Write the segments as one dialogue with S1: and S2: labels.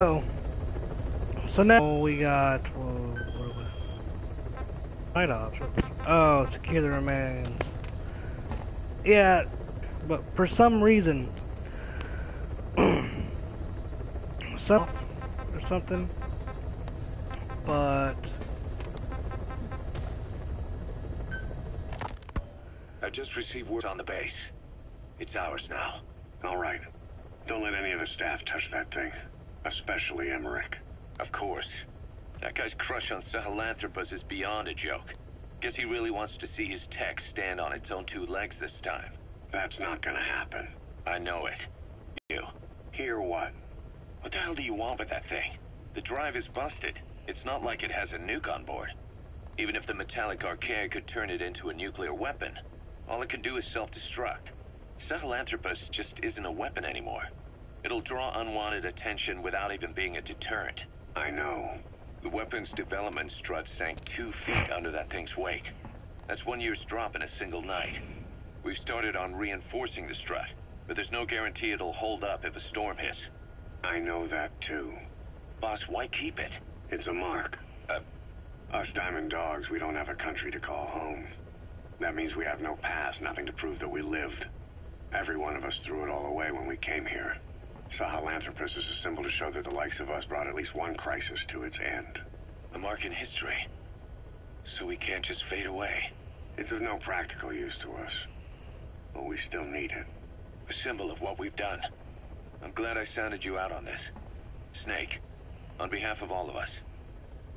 S1: Oh, so now we got, well, what are we? Night options. Oh, secure the remains. Yeah, but for some reason, some or something. But
S2: I just received word on the base. It's ours now.
S3: All right. Don't let any of the staff touch that thing. Especially Emmerich.
S2: Of course. That guy's crush on Sahelanthropus is beyond a joke. Guess he really wants to see his tech stand on its own two legs this time.
S3: That's not gonna happen.
S2: I know it. You.
S3: Hear what?
S2: What the hell do you want with that thing? The drive is busted. It's not like it has a nuke on board. Even if the metallic archaea could turn it into a nuclear weapon, all it can do is self-destruct. Sahelanthropus just isn't a weapon anymore. It'll draw unwanted attention without even being a deterrent.
S3: I know.
S2: The weapons development strut sank 2 feet under that thing's weight. That's 1 year's drop in a single night. We've started on reinforcing the strut, but there's no guarantee it'll hold up if a storm hits.
S3: I know that too.
S2: Boss, why keep it?
S3: It's a mark. Us Diamond Dogs, we don't have a country to call home. That means we have no past, nothing to prove that we lived. Every one of us threw it all away when we came here. Sahelanthropus is a symbol to show that the likes of us brought at least one crisis to its end.
S2: A mark in history. So we can't just fade away.
S3: It's of no practical use to us. But we still need it.
S2: A symbol of what we've done. I'm glad I sounded you out on this. Snake, on behalf of all of us,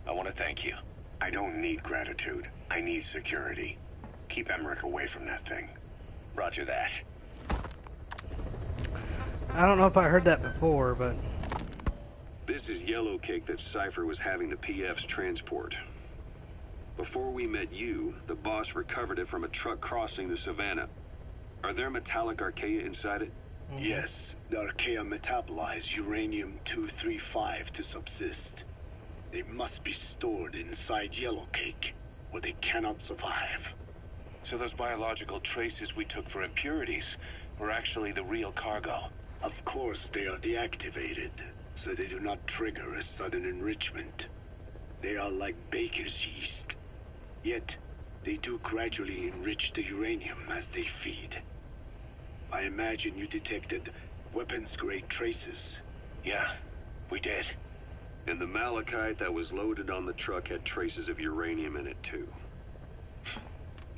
S2: I want to thank you.
S3: I don't need gratitude. I need security. Keep Emmerich away from that thing.
S2: Roger that.
S1: I don't know if I heard that before, but
S4: This is Yellow Cake that Cypher was having the PFs transport. Before we met you, the boss recovered it from a truck crossing the savannah. Are there metallic archaea inside it?
S5: Yes, the archaea metabolize uranium-235 to subsist. They must be stored inside Yellow Cake, or they cannot survive.
S2: So those biological traces we took for impurities were actually the real cargo.
S5: Of course, they are deactivated, so they do not trigger a sudden enrichment. They are like baker's yeast. Yet, they do gradually enrich the uranium as they feed. I imagine you detected weapons-grade traces.
S2: Yeah, we did.
S4: And the malachite that was loaded on the truck had traces of uranium in it too.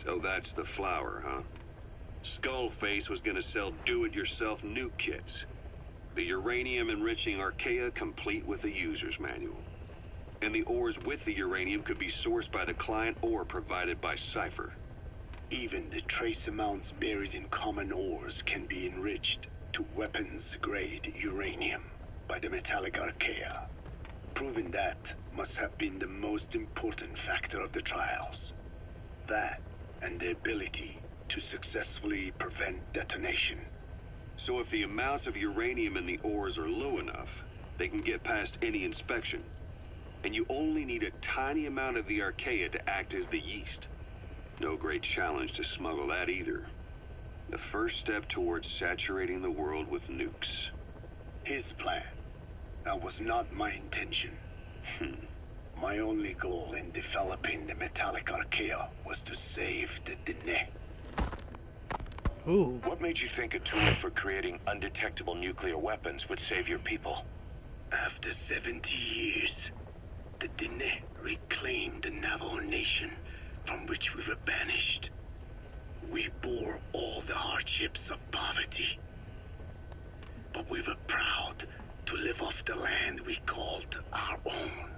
S4: So that's the flower, huh? Skullface was gonna sell do-it-yourself nuke kits. The uranium-enriching archaea complete with the user's manual. And the ores with the uranium could be sourced by the client or provided by Cypher.
S5: Even the trace amounts buried in common ores can be enriched to weapons-grade uranium by the metallic archaea. Proving that must have been the most important factor of the trials. That and the ability to successfully prevent detonation.
S4: So if the amounts of uranium in the ores are low enough, they can get past any inspection. And you only need a tiny amount of the archaea to act as the yeast. No great challenge to smuggle that either. The first step towards saturating the world with nukes.
S5: His plan. That was not my intention. My only goal in developing the metallic archaea was to save the Dene.
S1: ooh,
S2: What made you think a tool for creating undetectable nuclear weapons would save your people?
S5: After 70 years, the Dene reclaimed the Navajo nation from which we were banished. We bore all the hardships of poverty, but we were proud to live off the land we called our own.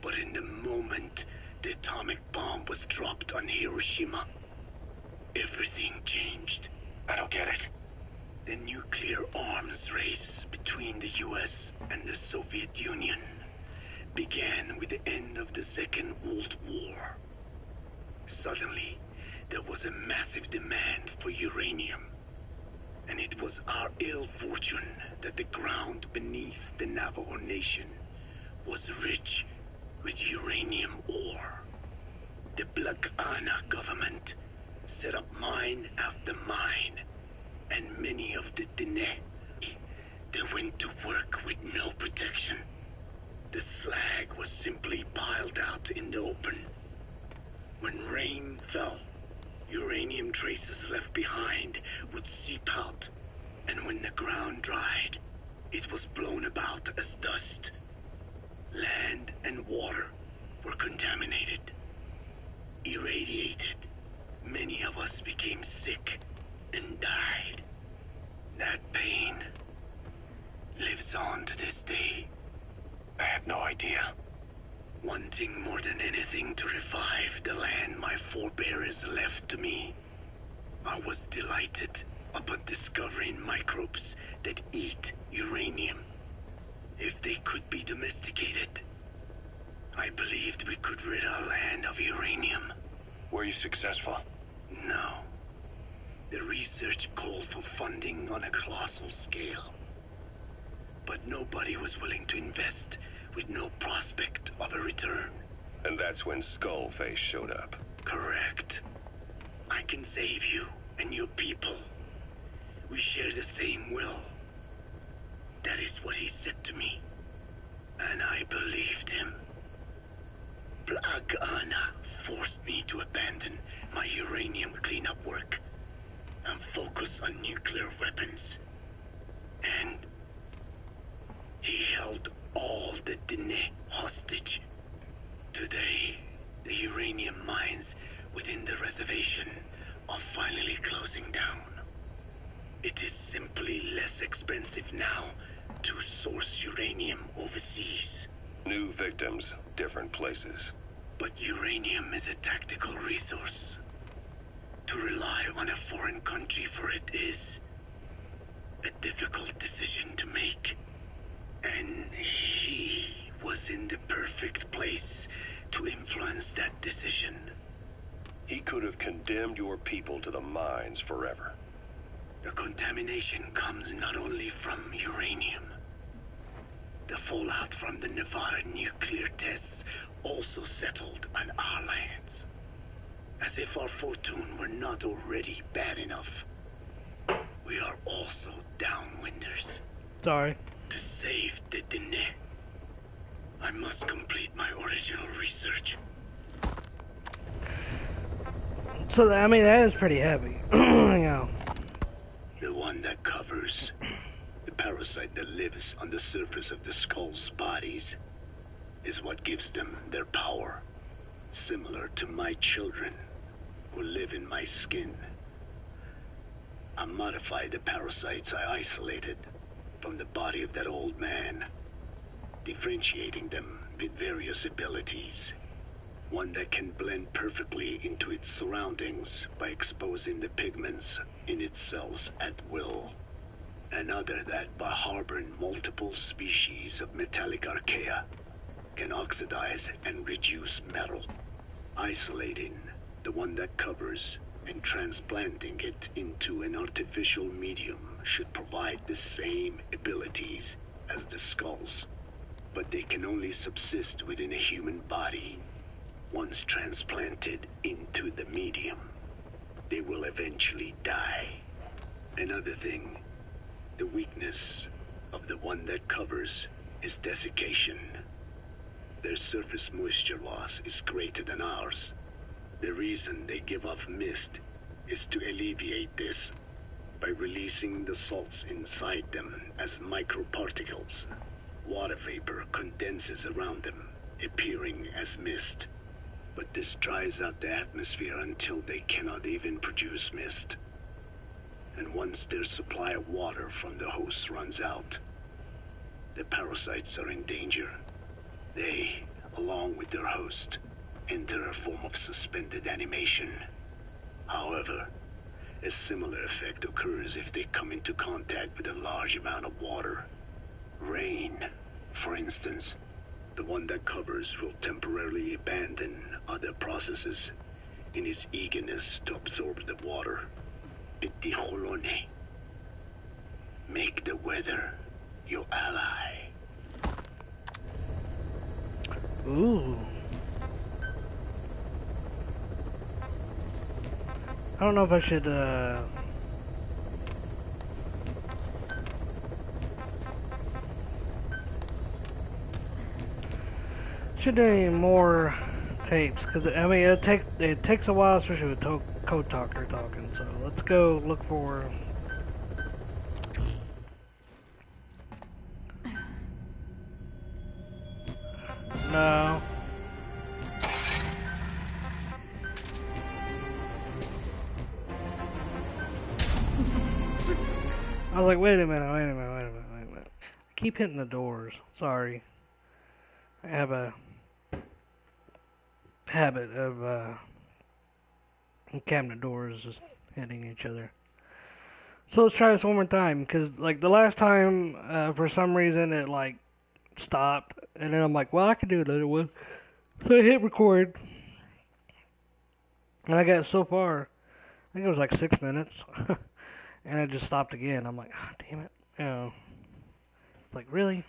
S5: But in the moment the atomic bomb was dropped on Hiroshima, everything changed.
S2: I don't get it.
S5: The nuclear arms race between the US and the Soviet Union began with the end of the Second World War. Suddenly, there was a massive demand for uranium. And it was our ill fortune that the ground beneath the Navajo Nation was rich with uranium ore. The Black Ana government set up mine after mine, and many of the Dene They went to work with no protection. The slag was simply piled out in the open. When rain fell, uranium traces left behind would seep out, and when the ground dried, it was blown about as dust. Land and water were contaminated, irradiated. Many of us became sick and died. That pain lives on to this day.
S2: I had no idea.
S5: Wanting more than anything to revive the land my forebears left to me, I was delighted upon discovering microbes that eat uranium. If they could be domesticated, I believed we could rid our land of uranium.
S2: Were you successful?
S5: No. The research called for funding on a colossal scale. But nobody was willing to invest with no prospect of a return.
S4: And that's when Skullface showed up.
S5: Correct. I can save you and your people. We share the same will. That is what he said to me. And I believed him. Black Anna forced me to abandon my uranium cleanup work and focus on nuclear weapons. And he held all the Dene hostage. Today, the uranium mines within the reservation are finally closing down. It is simply less expensive now to source uranium overseas.
S4: New victims, different places.
S5: But uranium is a tactical resource. To rely on a foreign country for it is a difficult decision to make. And he was in the perfect place to influence that decision.
S4: He could have condemned your people to the mines forever.
S5: The contamination comes not only from uranium. The fallout from the Nevada nuclear tests also settled on our lands. As if our fortune were not already bad enough. We are also downwinders.
S1: Sorry.
S5: To save the Dene, I must complete my original research.
S1: So, I mean, that is pretty heavy. Yeah.
S5: The one that covers the parasite that lives on the surface of the skull's bodies is what gives them their power. Similar to my children who live in my skin. I modified the parasites I isolated from the body of that old man, differentiating them with various abilities. One that can blend perfectly into its surroundings by exposing the pigments in its cells at will. Another that, by harboring multiple species of metallic archaea, can oxidize and reduce metal. Isolating the one that covers and transplanting it into an artificial medium should provide the same abilities as the skulls, but they can only subsist within a human body. Once transplanted into the medium, they will eventually die. Another thing, the weakness of the one that covers is desiccation. Their surface moisture loss is greater than ours. The reason they give off mist is to alleviate this by releasing the salts inside them as microparticles. Water vapor condenses around them, appearing as mist. But this dries out the atmosphere until they cannot even produce mist. And once their supply of water from the host runs out, the parasites are in danger. They, along with their host, enter a form of suspended animation. However, a similar effect occurs if they come into contact with a large amount of water. Rain, for instance. The one that covers will temporarily abandon other processes in his eagerness to absorb the water. Bitijolone. Make the weather your ally.
S1: Ooh. I don't know if I should, should do any more tapes, because I mean it takes a while, especially with Code Talker talking. So let's go look for. No. I was like, wait a minute. I keep hitting the doors. Sorry. I have a habit of cabinet doors just hitting each other. So let's try this one more time, because like the last time, for some reason it like stopped, and then I'm like, well, I can do another one. So I hit record, and I got so far, I think it was like 6 minutes, and I just stopped again. I'm like, oh, damn it, you know, like really.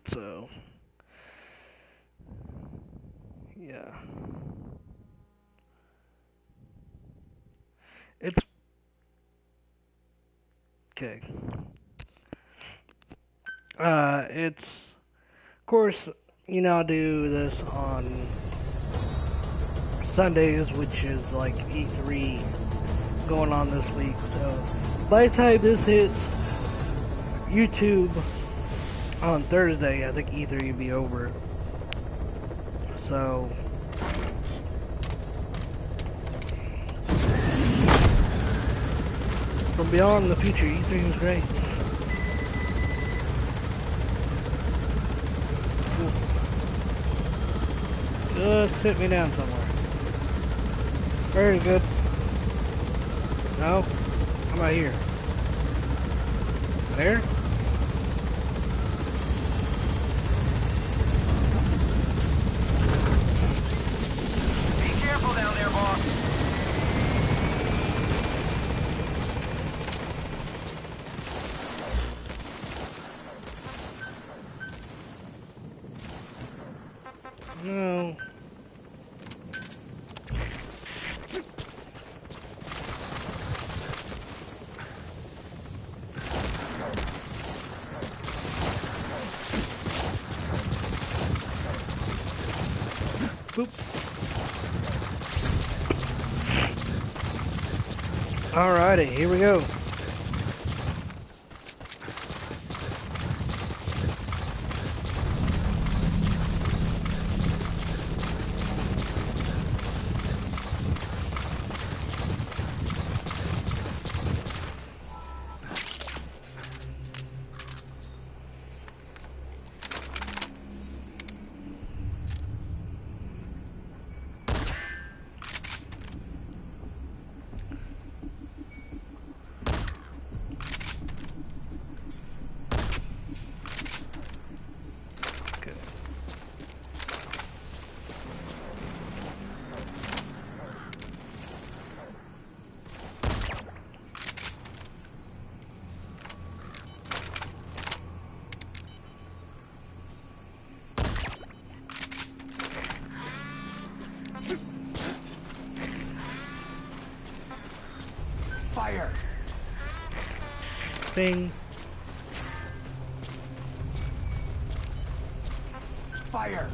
S1: So yeah, it's okay. It's, of course, you know, I do this on Sundays, which is like E3 going on this week. So by the time this hits YouTube on Thursday, I think E3 will be over. So from beyond the future, E3 was great. Just sit me down somewhere. Very good. No? How about here? There?
S6: Be careful down there, boss.
S1: No. Boop. Alrighty, here we go.
S6: Fire!
S1: Bing.
S6: Fire!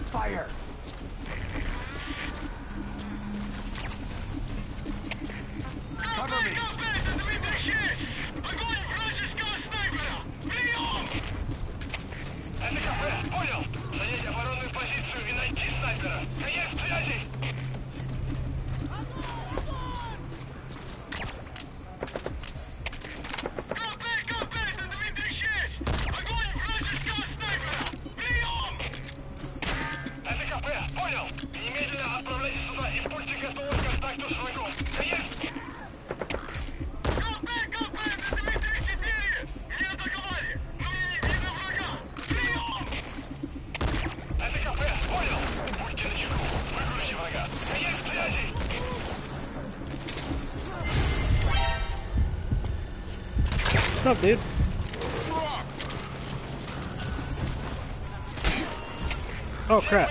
S6: Fire! Cover me!
S1: What's up, dude? Oh crap.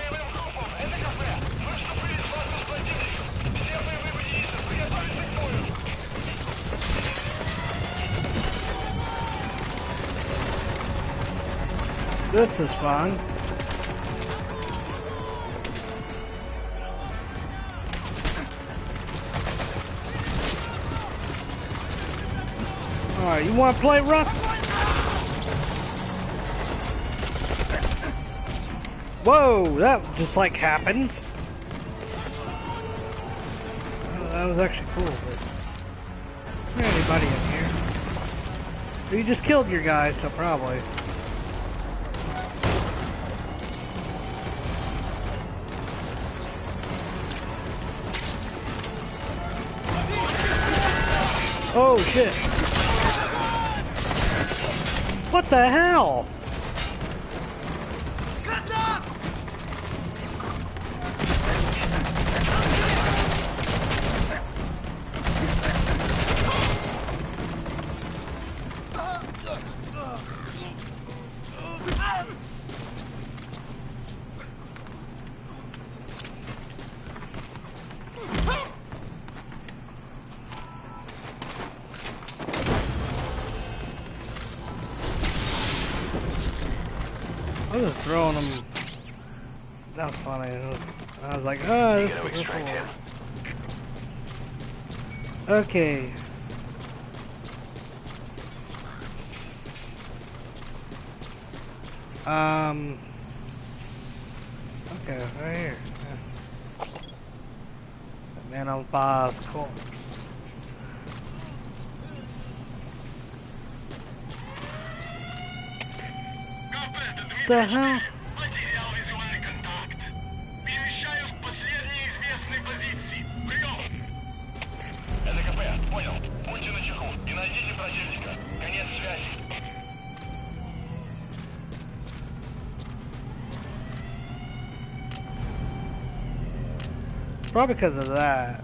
S1: This is fun. Alright, you wanna play rough? Whoa, that just like happened. Oh, that was actually cool, but is there anybody in here? You just killed your guy, so probably. Oh shit! What the hell? I was just throwing them. That was funny. I was like, oh, this is extract him. Okay. Okay, right here. Yeah. The man on fire's corpse. The hell?
S7: Потерял визуальный контакт. Перемещаюсь к последней известной позиции. Прием! ЛКП, понял. Будьте начеку и найдите противника. Конец связи.
S1: Probably because of that.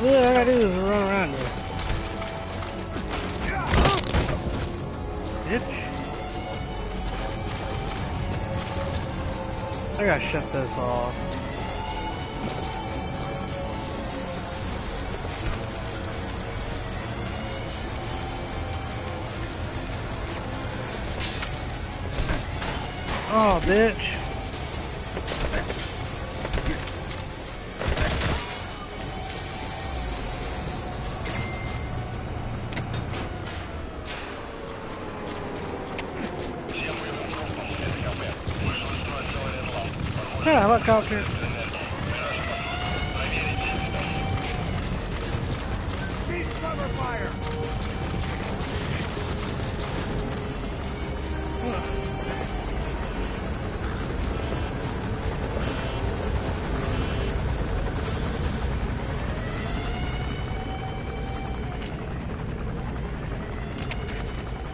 S1: All I gotta do is run around here. Bitch. I gotta shut this off. Oh, bitch. Yeah, helicopter.
S6: Cease cover fire!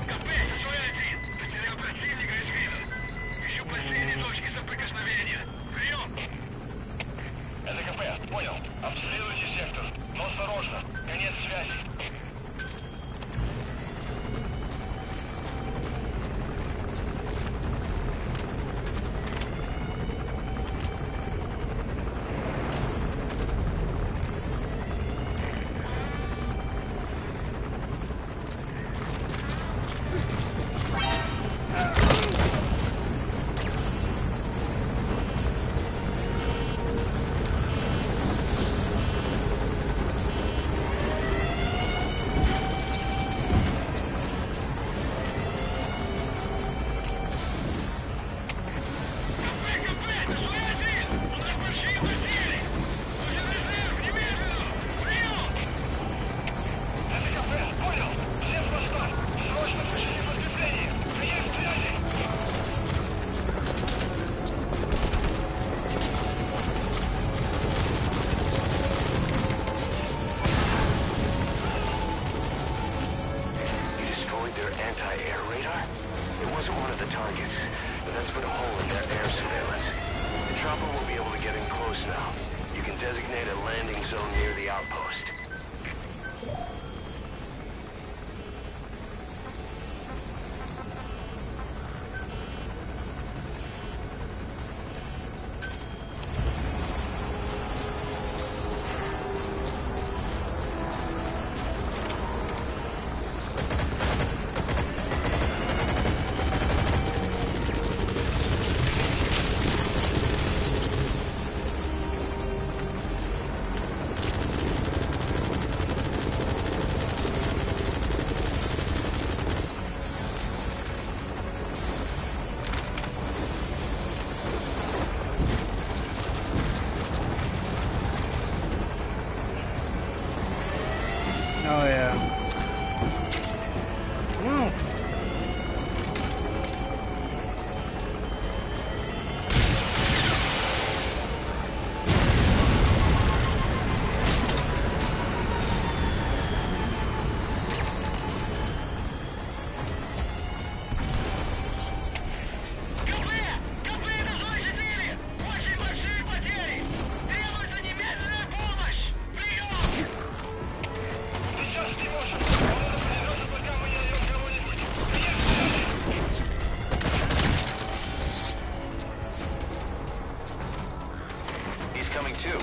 S7: КП, СУ-1. Потерял противника из вида. Ищу последние точки соприкосновения. Прием! ЛКП, понял. Обследуйте сектор. Но осторожно. Конец связи.
S3: anti-air radar? It wasn't one of the targets, but that's put a hole in their air surveillance. The chopper will be able to get in close now. You can designate a landing zone near the outpost.
S1: Oh yeah. No.
S3: Coming too.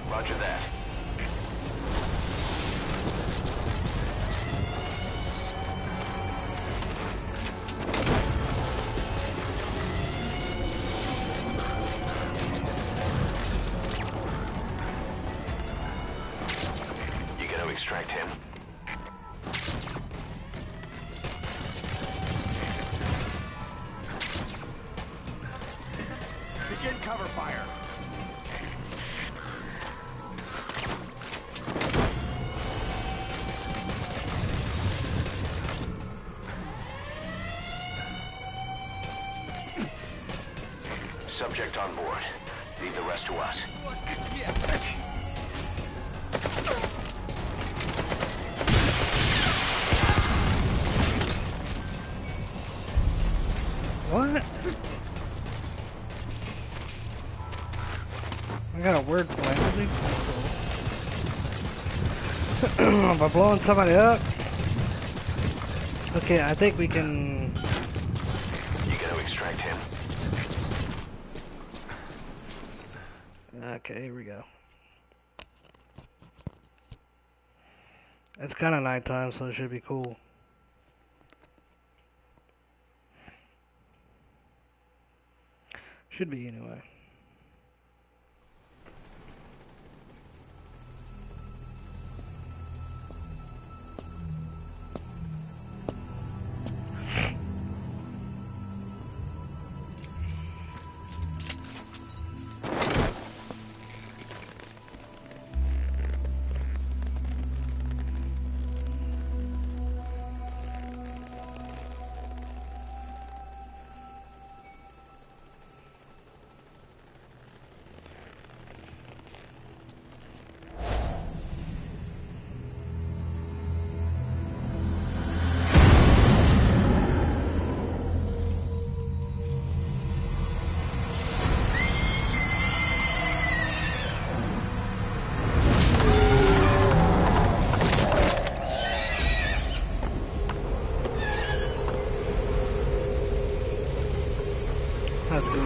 S3: Roger that. You gonna extract him?
S6: Begin cover fire.
S3: Subject on board. Leave the rest to us.
S1: What? I got a word plan. By blowing somebody up. Okay, I think we can.
S3: You gonna extract him?
S1: Okay, here we go. It's kind of nighttime, so it should be cool. Should be anyway. That's cool.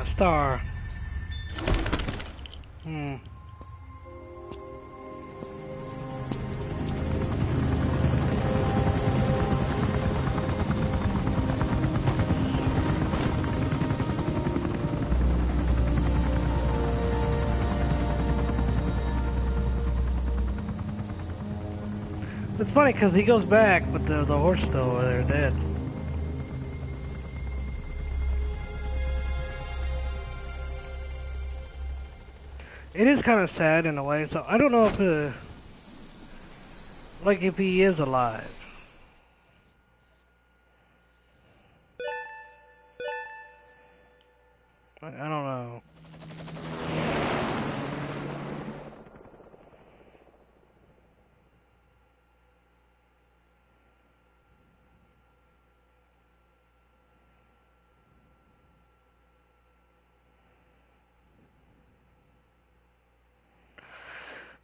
S1: A star. Hmm. It's funny because he goes back, but the horse still over there dead. It is kind of sad in a way, so I don't know if like if he is alive. I don't know.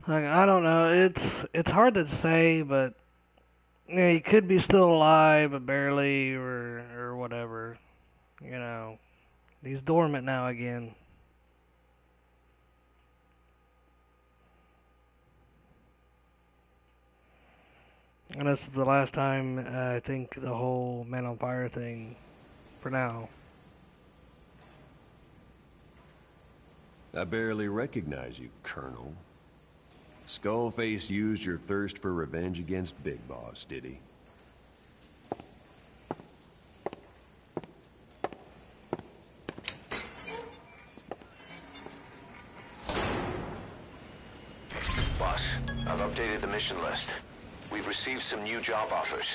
S1: Like, I don't know. It's hard to say, but yeah, he could be still alive, but barely, or whatever. You know, he's dormant now again. And this is the last time I think the whole Man on Fire thing, for now.
S8: I barely recognize you, Colonel. Skullface used your thirst for revenge against Big Boss, did he?
S2: Boss, I've updated the mission list. We've received some new job offers.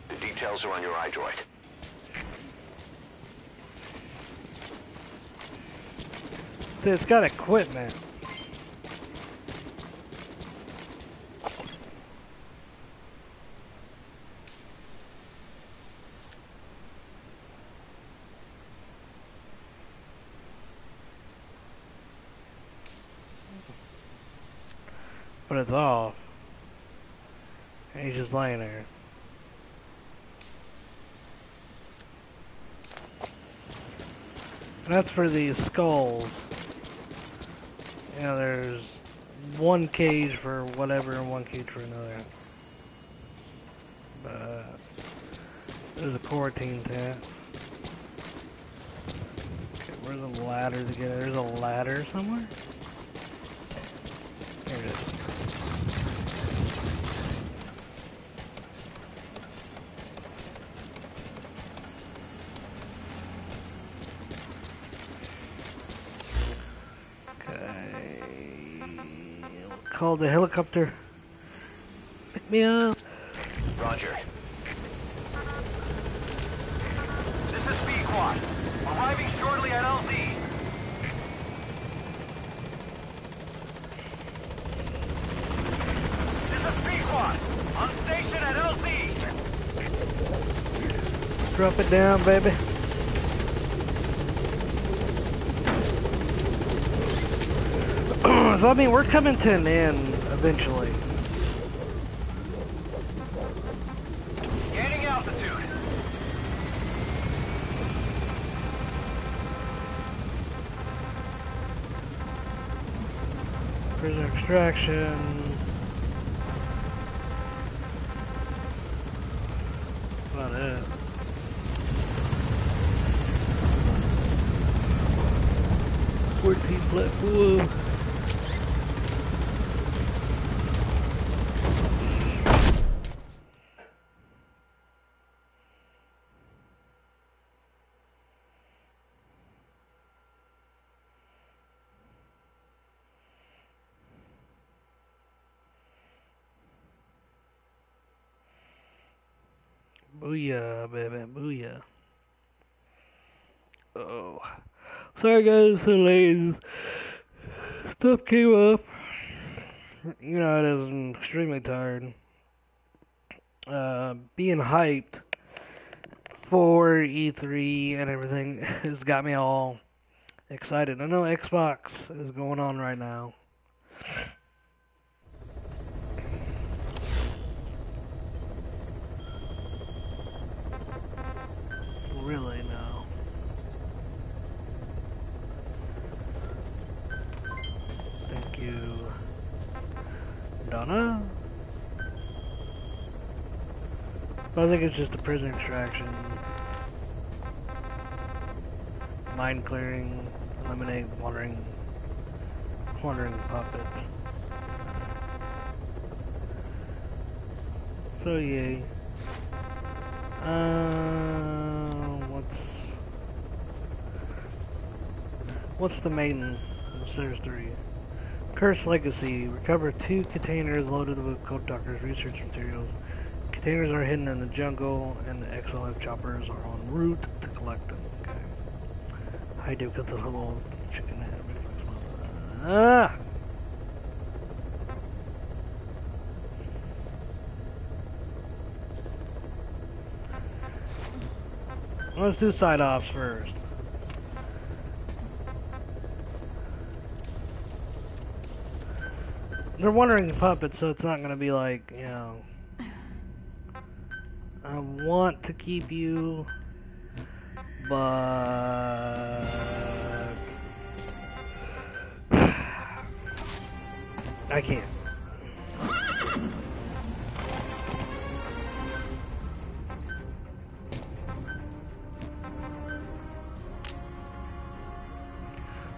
S2: The details are on your iDroid.
S1: It's got equipment. But it's off. And he's just laying there. And that's for the skulls. You know, there's one cage for whatever and one cage for another. But there's a quarantine tent. Okay, where's the ladder to get it? There's a ladder somewhere? There it is. Call the helicopter. Pick me up.
S2: Roger.
S6: This is B-Quad. Arriving shortly at LZ. This is B-Quad. On station at LZ.
S1: Drop it down, baby. So I mean, we're coming to an end eventually.
S6: Gaining altitude.
S1: Prisoner extraction. About it. Flat. Whoa. Booyah, baby, booyah. Oh. Sorry guys, so late. Stuff came up. You know, it is, I'm extremely tired. Being hyped for E3 and everything has got me all excited. I know Xbox is going on right now. Really, no. Madonna. But I think it's just a prison extraction. Mine clearing, eliminate wandering puppets. So yay. What's the main Series 3? Cursed Legacy. Recover 2 containers loaded with Code Doctor's research materials. Containers are hidden in the jungle, and the XLF choppers are en route to collect them. Okay. I do cut this little chicken head. Ah! Let's do side offs first. They're wandering puppets, so it's not gonna be like, you know, I want to keep you, but I can't.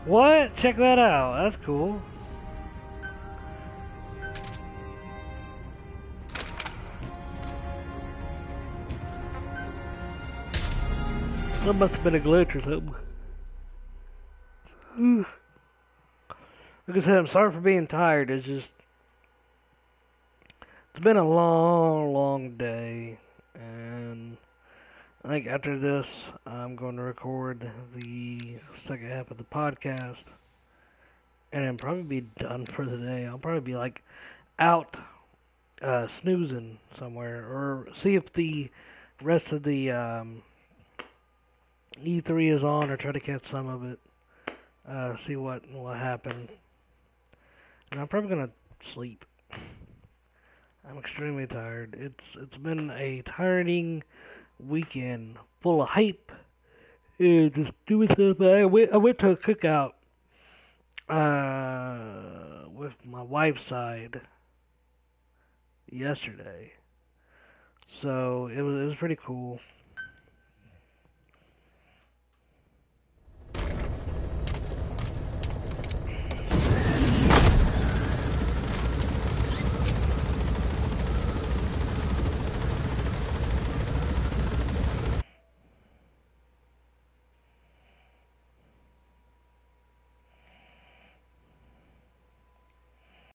S1: What? Check that out. That's cool. That must have been a glitch or something. Like I said, I'm sorry for being tired. It's been a long day, and I think after this, I'm going to record the second half of the podcast, and then probably be done for the day. I'll probably be like out snoozing somewhere, or see if the rest of the E3 is on, or try to catch some of it. See what happened. And I'm probably gonna sleep. I'm extremely tired. It's been a tiring weekend, full of hype and just doing stuff. I went to a cookout with my wife's side yesterday, so it was pretty cool.